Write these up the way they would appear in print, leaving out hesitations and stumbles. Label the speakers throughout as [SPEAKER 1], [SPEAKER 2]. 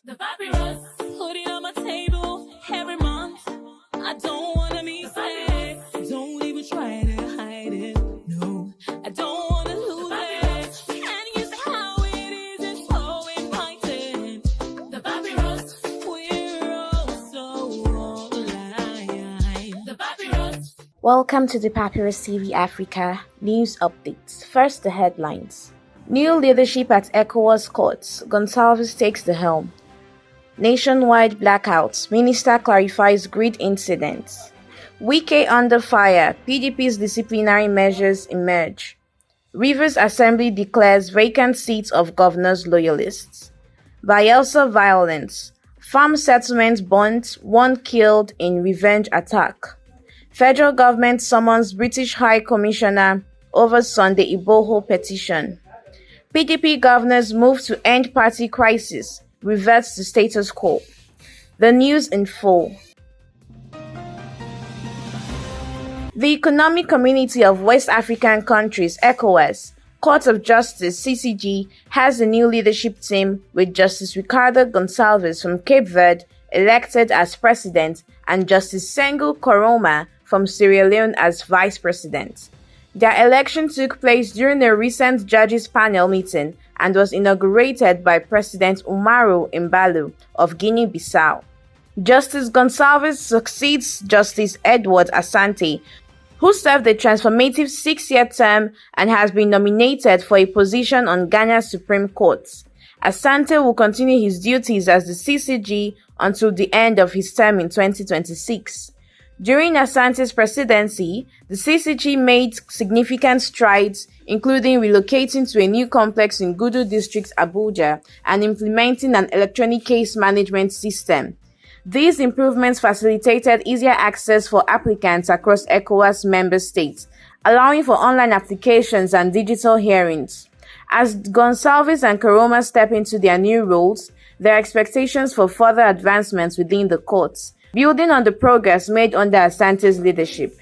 [SPEAKER 1] The papyrus, hoodie on my table every month. I don't wanna be sad. Don't even try to hide it. No, I don't wanna lose it. And you say how it is, it's so important. The papyrus, we're all so alive. The papyrus.
[SPEAKER 2] Welcome to the Papyrus TV Africa News Updates. First, the headlines. New leadership at Ecowas courts. Goncalves takes the helm. Nationwide blackouts. Minister clarifies grid incidents. Wike under fire. PDP's disciplinary measures emerge. Rivers Assembly declares vacant seats of governor's loyalists. Bayelsa violence. Farm settlement burnt, one killed in revenge attack. Federal government summons British High Commissioner over Sunday Igboho petition. PDP governors move to end party crisis, reverts to status quo. The news in full. The Economic Community of West African Countries, Ecowas, Court of Justice, CCG, has a new leadership team with Justice Ricardo Goncalves from Cape Verde elected as president and Justice Sengu Koroma from Sierra Leone as vice president. Their election took place during a recent judges panel meeting and was inaugurated by President Umaru Embalo of Guinea-Bissau. Justice Goncalves succeeds Justice Edward Asante, who served a transformative 6-year term and has been nominated for a position on Ghana's Supreme Court. Asante will continue his duties as the CCG until the end of his term in 2026. During Asante's presidency, the CCG made significant strides, including relocating to a new complex in Gudu District, Abuja, and implementing an electronic case management system. These improvements facilitated easier access for applicants across ECOWAS member states, allowing for online applications and digital hearings. As Goncalves and Koroma step into their new roles, there are expectations for further advancements within the courts, building on the progress made under Asante's leadership.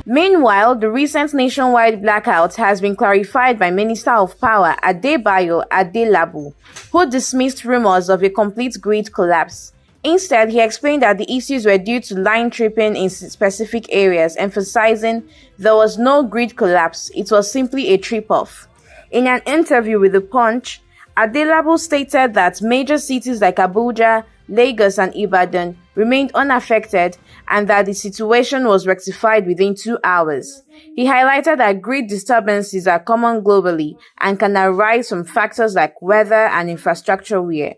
[SPEAKER 2] Meanwhile, the recent nationwide blackout has been clarified by Minister of Power Adebayo Adelabu, who dismissed rumors of a complete grid collapse. Instead, he explained that the issues were due to line tripping in specific areas, emphasizing there was no grid collapse, it was simply a trip-off. In an interview with The Punch, Adelabu stated that major cities like Abuja, Lagos, and Ibadan remained unaffected and that the situation was rectified within 2 hours. He highlighted that grid disturbances are common globally and can arise from factors like weather and infrastructure wear.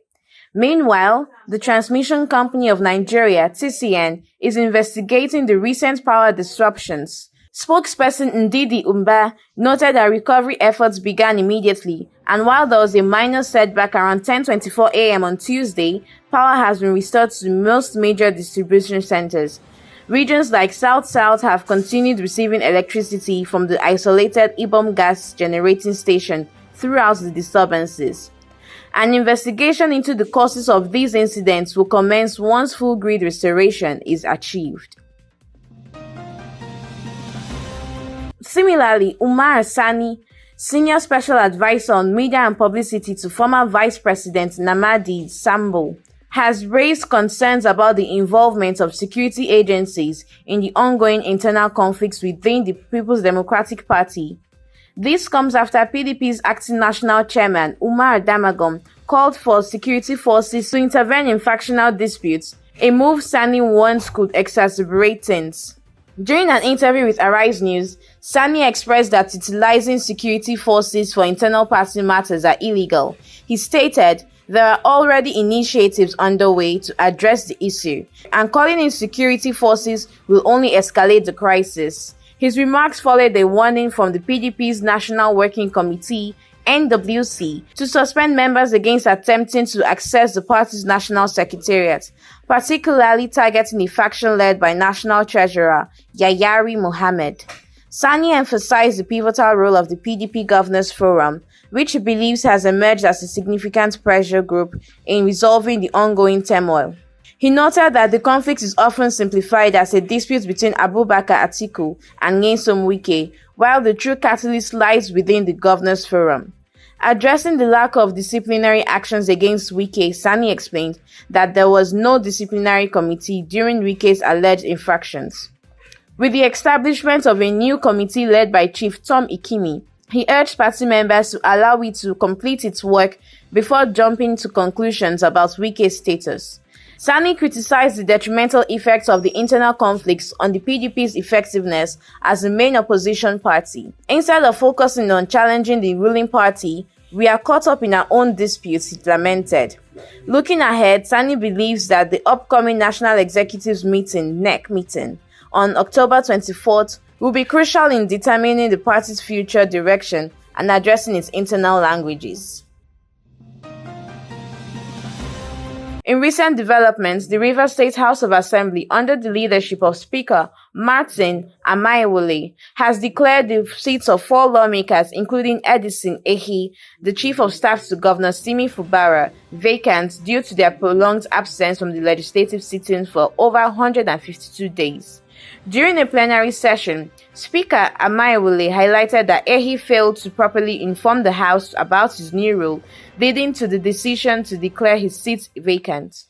[SPEAKER 2] Meanwhile, the Transmission Company of Nigeria, TCN, is investigating the recent power disruptions. Spokesperson Ndidi Umba noted that recovery efforts began immediately, and while there was a minor setback around 10:24 a.m. on Tuesday, power has been restored to most major distribution centers. Regions like South-South have continued receiving electricity from the isolated Ibom gas generating station throughout the disturbances. An investigation into the causes of these incidents will commence once full grid restoration is achieved. Similarly, Umar Sani, Senior Special Advisor on Media and Publicity to former Vice President Namadi Sambo, has raised concerns about the involvement of security agencies in the ongoing internal conflicts within the People's Democratic Party. This comes after PDP's acting national chairman, Umar Damagum, called for security forces to intervene in factional disputes, a move Sani warns could exacerbate things. During an interview with Arise News, Sani expressed that utilizing security forces for internal party matters are illegal. He stated there are already initiatives underway to address the issue, and calling in security forces will only escalate the crisis. His remarks followed a warning from the PDP's National Working Committee, NWC, to suspend members against attempting to access the party's national secretariat, particularly targeting a faction led by National Treasurer Yayari Mohammed. Sani emphasized the pivotal role of the PDP Governors Forum, which he believes has emerged as a significant pressure group in resolving the ongoing turmoil. He noted that the conflict is often simplified as a dispute between Abubakar Atiku and Nyesom Wike, while the true catalyst lies within the Governors Forum. Addressing the lack of disciplinary actions against Wike, Sani explained that there was no disciplinary committee during Wike's alleged infractions. With the establishment of a new committee led by Chief Tom Ikimi, he urged party members to allow it to complete its work before jumping to conclusions about Wike's status. Sani criticized the detrimental effects of the internal conflicts on the PDP's effectiveness as the main opposition party. Instead of focusing on challenging the ruling party, we are caught up in our own disputes, he lamented. Looking ahead, Sani believes that the upcoming National Executives meeting, NEC meeting, on October 24th will be crucial in determining the party's future direction and addressing its internal languages. In recent developments, the Rivers State House of Assembly, under the leadership of Speaker Martin Amaewhule, has declared the seats of 4 lawmakers, including Edison Ehi, the Chief of Staff to Governor Simi Fubara, vacant due to their prolonged absence from the legislative sitting for over 152 days. During a plenary session, Speaker Amaewhule highlighted that Ehi failed to properly inform the House about his new role, leading to the decision to declare his seat vacant.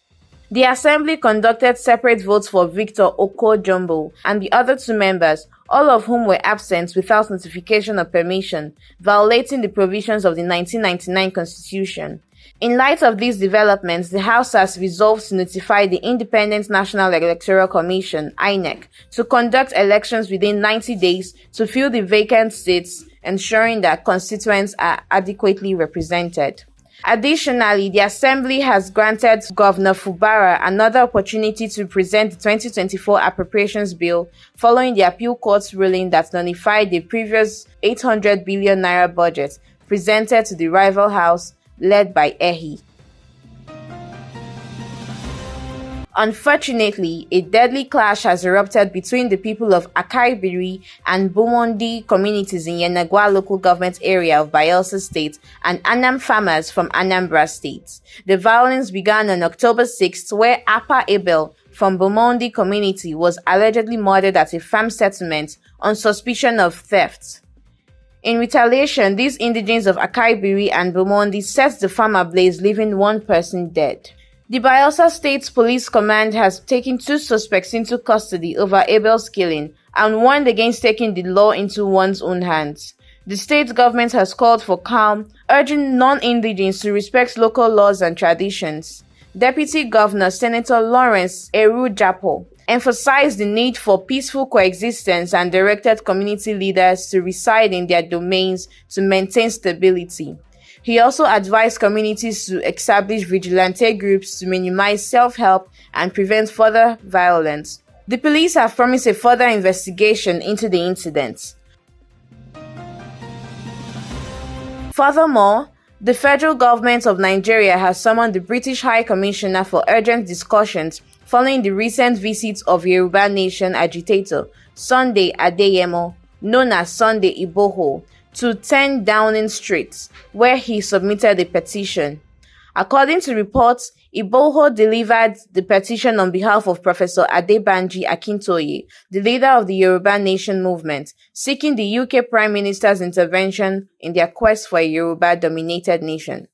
[SPEAKER 2] The Assembly conducted separate votes for Victor Oko-Jumbo and the other 2 members, all of whom were absent without notification or permission, violating the provisions of the 1999 Constitution. In light of these developments, the House has resolved to notify the Independent National Electoral Commission (INEC) to conduct elections within 90 days to fill the vacant seats, ensuring that constituents are adequately represented. Additionally, the Assembly has granted Governor Fubara another opportunity to present the 2024 Appropriations Bill following the Appeal Court's ruling that nullified the previous 800 billion naira budget presented to the rival house led by Ehi. Unfortunately, a deadly clash has erupted between the people of Akaibiri and Bumondi communities in Yenagwa local government area of Bayelsa State and Anam farmers from Anambra State. The violence began on October 6th, where Apa Abel from Bumondi community was allegedly murdered at a farm settlement on suspicion of theft. In retaliation, these indigents of Akaibiri and Bumondi set the farm ablaze, leaving 1 person dead. The Bayelsa State Police Command has taken 2 suspects into custody over Abel's killing and warned against taking the law into one's own hands. The state government has called for calm, urging non-indigents to respect local laws and traditions. Deputy Governor Senator Lawrence Eru-Japo emphasized the need for peaceful coexistence and directed community leaders to reside in their domains to maintain stability. He also advised communities to establish vigilante groups to minimize self-help and prevent further violence. The police have promised a further investigation into the incident. Furthermore, the federal government of Nigeria has summoned the British High Commissioner for urgent discussions following the recent visit of Yoruba Nation agitator Sunday Adeyemo, known as Sunday Igboho, to 10 Downing Street, where he submitted a petition. According to reports, Igboho delivered the petition on behalf of Professor Adebanji Akintoye, the leader of the Yoruba Nation movement, seeking the UK Prime Minister's intervention in their quest for a Yoruba-dominated nation.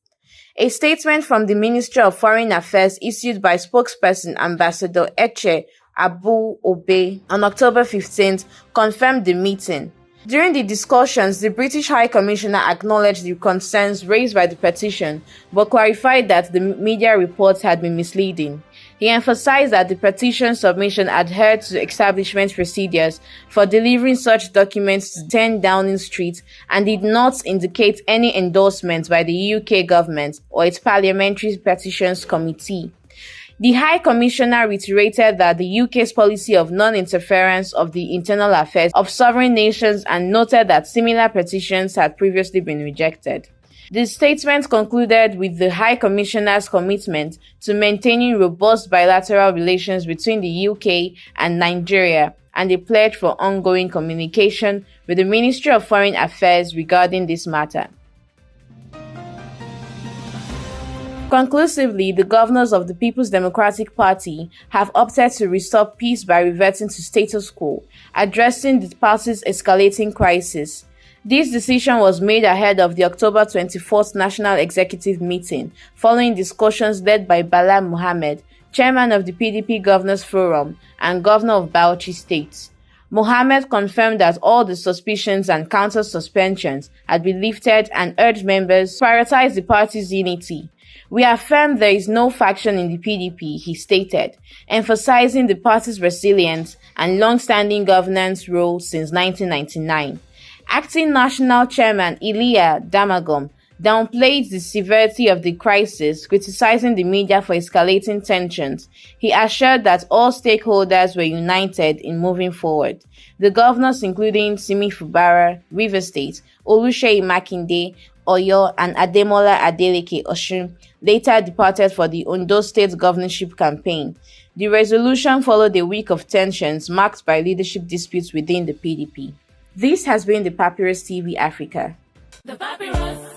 [SPEAKER 2] A statement from the Ministry of Foreign Affairs issued by spokesperson Ambassador Eche Abu Obe on October 15th confirmed the meeting. During the discussions, the British High Commissioner acknowledged the concerns raised by the petition, but clarified that the media reports had been misleading. He emphasized that the petition submission adhered to establishment procedures for delivering such documents to 10 Downing Street and did not indicate any endorsement by the UK government or its Parliamentary Petitions Committee. The High Commissioner reiterated that the UK's policy of non-interference of the internal affairs of sovereign nations and noted that similar petitions had previously been rejected. The statement concluded with the High Commissioner's commitment to maintaining robust bilateral relations between the UK and Nigeria and a pledge for ongoing communication with the Ministry of Foreign Affairs regarding this matter. Conclusively, the governors of the People's Democratic Party have opted to restore peace by reverting to status quo, addressing the party's escalating crisis. This decision was made ahead of the October 24th National Executive Meeting, following discussions led by Bala Mohammed, chairman of the PDP Governors Forum and governor of Bauchi State. Mohammed confirmed that all the suspicions and counter-suspensions had been lifted and urged members to prioritize the party's unity. "We affirm there is no faction in the PDP," he stated, emphasizing the party's resilience and long-standing governance role since 1999. Acting National Chairman Iliya Damagum downplayed the severity of the crisis, criticizing the media for escalating tensions. He assured that all stakeholders were united in moving forward. The governors, including Simi Fubara, Rivers State, Oluseyi Makinde, Oyo, and Ademola Adeleke Osun, later departed for the Ondo State governorship campaign. The resolution followed a week of tensions marked by leadership disputes within the PDP. This has been the Papyrus TV Africa.
[SPEAKER 1] The Papyrus.